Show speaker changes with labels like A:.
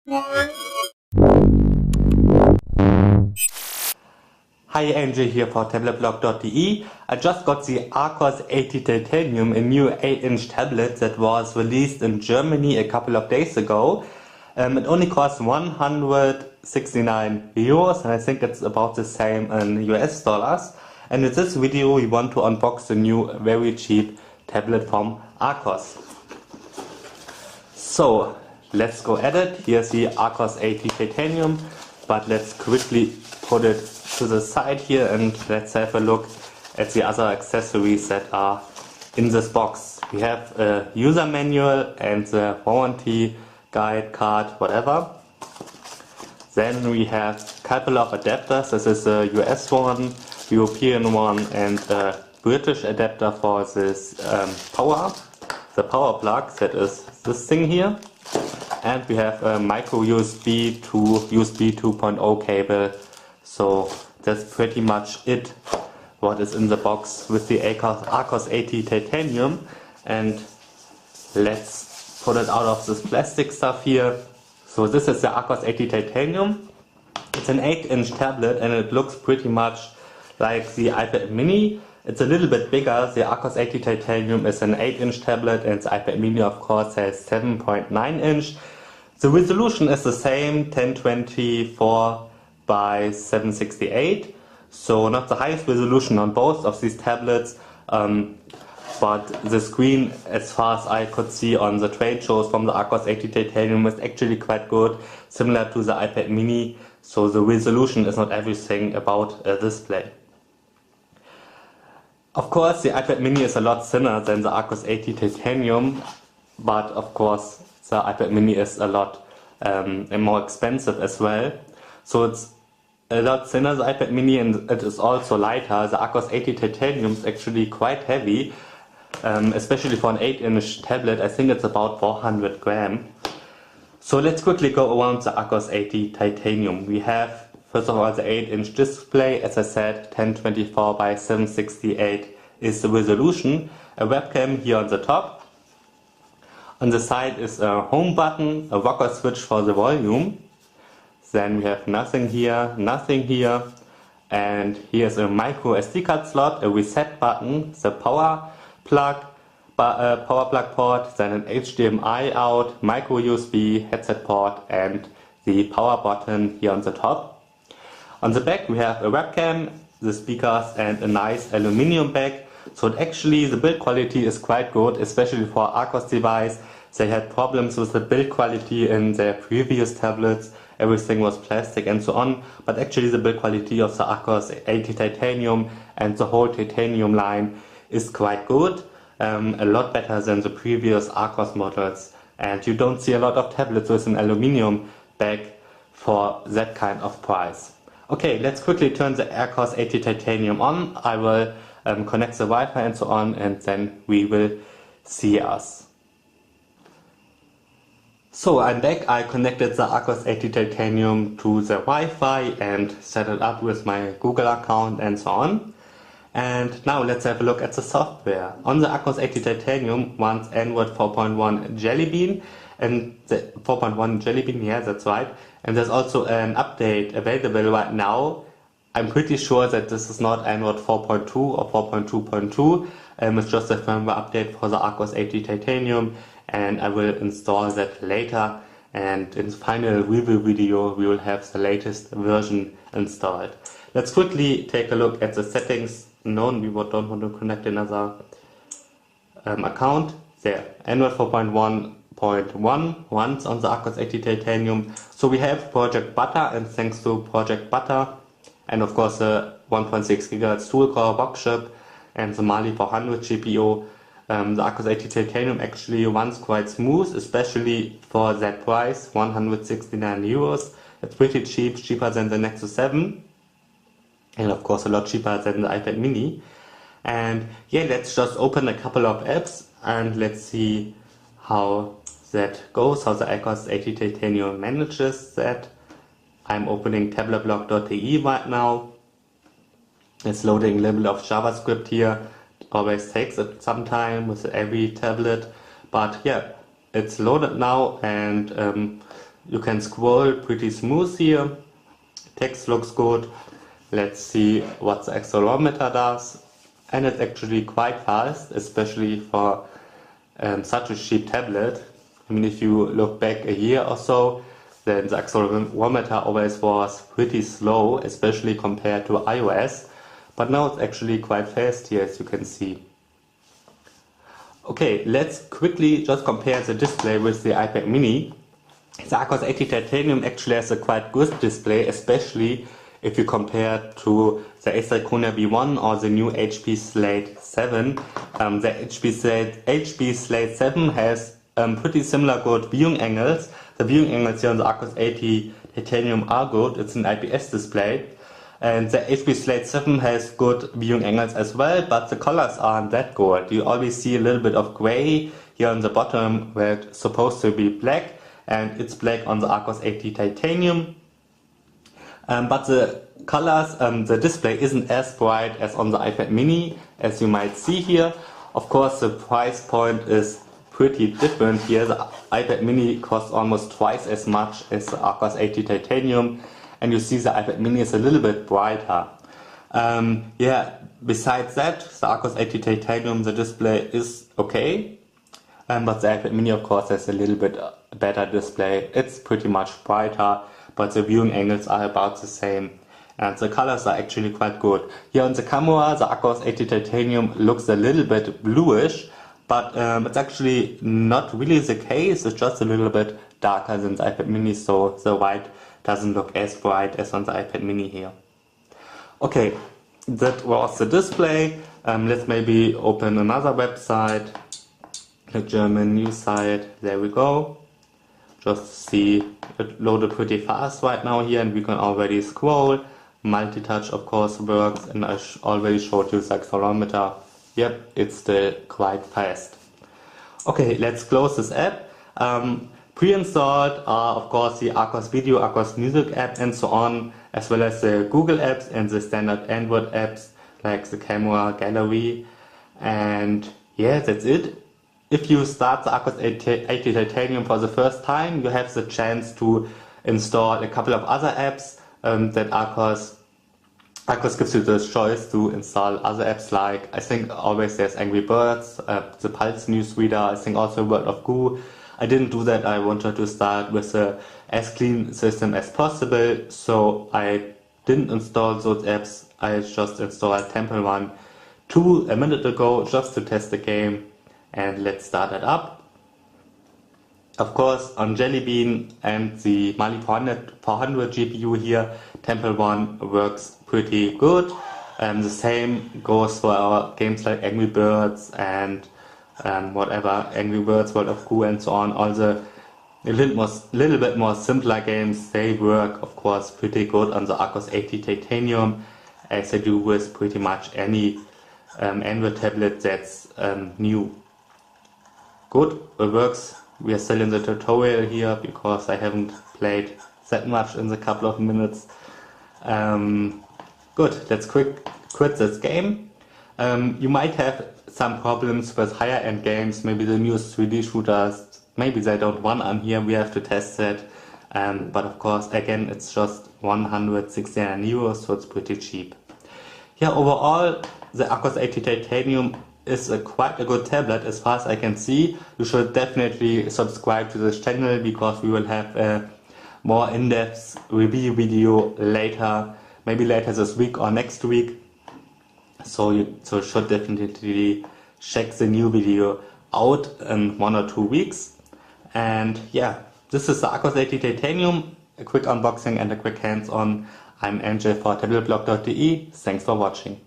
A: Hi, Angel here for tabletblog.de. I just got the Arcos 80 Titanium, a new 8-inch tablet that was released in Germany a couple of days ago. It only costs 169 euros, and I think it's about the same in US dollars. And in this video we want to unbox the new very cheap tablet from Arcos. So let's go at it. Here's the Arcos 80 Titanium, but let's quickly put it to the side here and let's have a look at the other accessories that are in this box. We have a user manual and the warranty guide card, whatever. Then we have a couple of adapters. This is a US one, European one, and a British adapter for this the power plug, that is this thing here. And we have a micro USB to USB 2.0 cable. So that's pretty much it, what is in the box with the Arcos 80 Titanium. And let's put it out of this plastic stuff here. So this is the Arcos 80 Titanium. It's an 8-inch tablet and it looks pretty much like the iPad mini. It's a little bit bigger. The Arcos 80 Titanium is an 8-inch tablet and the iPad mini of course has 7.9 inch. The resolution is the same, 1024 by 768, so not the highest resolution on both of these tablets, but the screen, as far as I could see on the trade shows from the Arcos 80 Titanium, is actually quite good, similar to the iPad mini, so the resolution is not everything about a display. Of course the iPad mini is a lot thinner than the Arcos 80 Titanium, but of course the iPad mini is a lot more expensive as well. So it's a lot thinner, the iPad mini, and it is also lighter. The Arcos 80 Titanium is actually quite heavy, especially for an 8-inch tablet. I think it's about 400 grams. So let's quickly go around the Arcos 80 Titanium. We have, first of all, the 8-inch display. As I said, 1024 by 768 is the resolution. A webcam here on the top. On the side is a home button, a rocker switch for the volume. Then we have nothing here, and here's a micro SD card slot, a reset button, the power plug port, then an HDMI out, micro USB, headset port, and the power button here on the top. On the back we have a webcam, the speakers, and a nice aluminium back. So actually the build quality is quite good, especially for Arcos device. They had problems with the build quality in their previous tablets. Everything was plastic and so on, but actually the build quality of the Arcos 80 Titanium and the whole Titanium line is quite good, a lot better than the previous Arcos models, and you don't see a lot of tablets with an aluminium back for that kind of price. Okay, let's quickly turn the Arcos 80 Titanium on. I will connect the Wi-Fi and so on, and then we will see us. So I'm back. I connected the Arcos 80 Titanium to the Wi-Fi and set it up with my Google account and so on. And now let's have a look at the software. On the Arcos 80 Titanium runs Android 4.1 Jelly Bean, and the 4.1 Jelly Bean, yeah, that's right. And there's also an update available right now. I'm pretty sure that this is not Android 4.2 or 4.2.2. It's just a firmware update for the Arcos 80 Titanium, and I will install that later, and in the final review video we will have the latest version installed. Let's quickly take a look at the settings. No, we don't want to connect another account. There, Android 4.1.1 runs on the Arcos 80 Titanium. So we have Project Butter, and thanks to Project Butter, and of course the 1.6 GHz dual-core box chip and the Mali 400 GPU, the Arcos 80 Titanium actually runs quite smooth, especially for that price, 169 euros. It's pretty cheap, cheaper than the Nexus 7, and of course a lot cheaper than the iPad mini. And yeah, let's just open a couple of apps and let's see how that goes, how the Arcos 80 Titanium manages that. I'm opening tabletblog.de right now. It's loading a little bit of JavaScript here. Always takes it some time with every tablet, but yeah, it's loaded now, and You can scroll pretty smooth here. Text looks good. Let's see what the accelerometer does. And it's actually quite fast, especially for such a cheap tablet. I mean, if you look back a year or so, then the accelerometer always was pretty slow, especially compared to iOS. But now it's actually quite fast here, as you can see. Okay, let's quickly just compare the display with the iPad mini. The Arcos 80 Titanium actually has a quite good display, especially if you compare to the Acer Iconia V1 or the new HP Slate 7. The HP Slate 7 has pretty similar good viewing angles. The viewing angles here on the Arcos 80 Titanium are good. It's an IPS display. And the HP Slate 7 has good viewing angles as well, but the colors aren't that good. You always see a little bit of gray here on the bottom where it's supposed to be black, and it's black on the Arcos 80 Titanium. But the colors, the display isn't as bright as on the iPad mini, as you might see here. Of course, the price point is pretty different here. The iPad mini costs almost twice as much as the Arcos 80 Titanium, and you see the iPad mini is a little bit brighter. Besides that, the Arcos 80 Titanium, the display is okay, but the iPad mini of course has a little bit better display. It's pretty much brighter, but the viewing angles are about the same. And the colors are actually quite good. Here on the camera, the Arcos 80 Titanium looks a little bit bluish, but it's actually not really the case. It's just a little bit darker than the iPad mini, so the white doesn't look as bright as on the iPad mini here. Okay, that was the display. Let's maybe open another website, the German news site. There we go. Just see it loaded pretty fast right now here, and we can already scroll. Multi-touch of course works, and I already showed you the accelerometer. Yep, it's still quite fast. Okay, let's close this app. Pre-installed are of course the Arcos Video, Arcos Music app and so on, as well as the Google apps and the standard Android apps like the camera, gallery, and yeah, that's it. If you start the Arcos 80 Titanium for the first time, you have the chance to install a couple of other apps that Arcos gives you the choice to install other apps, like I think always there's Angry Birds, the Pulse newsreader, I think also World of Goo. I didn't do that. I wanted to start with as clean system as possible, so I didn't install those apps. I just installed Temple Run a minute ago just to test the game, and let's start it up. Of course, on Jelly Bean and the Mali 400 GPU here, Temple Run works pretty good. The same goes for our games like Angry Birds and Angry Birds, World of Goo and so on. All the little bit more simpler games, they work of course pretty good on the Arcos 80 Titanium, as they do with pretty much any Android tablet that's new. Good, it works. We are still in the tutorial here because I haven't played that much in the couple of minutes. Good, let's quit this game. You might have some problems with higher end games, maybe the newest 3D shooters, maybe they don't run on here, we have to test that. But of course, again, it's just 169 euros, so it's pretty cheap. Yeah, overall, the Arcos 80 Titanium is quite a good tablet as far as I can see. You should definitely subscribe to this channel because we will have a more in-depth review video later, maybe later this week or next week. So you should definitely check the new video out in 1 or 2 weeks. And yeah, this is the Arcos 80 Titanium, a quick unboxing and a quick hands-on. I'm Angel for tabletblog.de. Thanks for watching.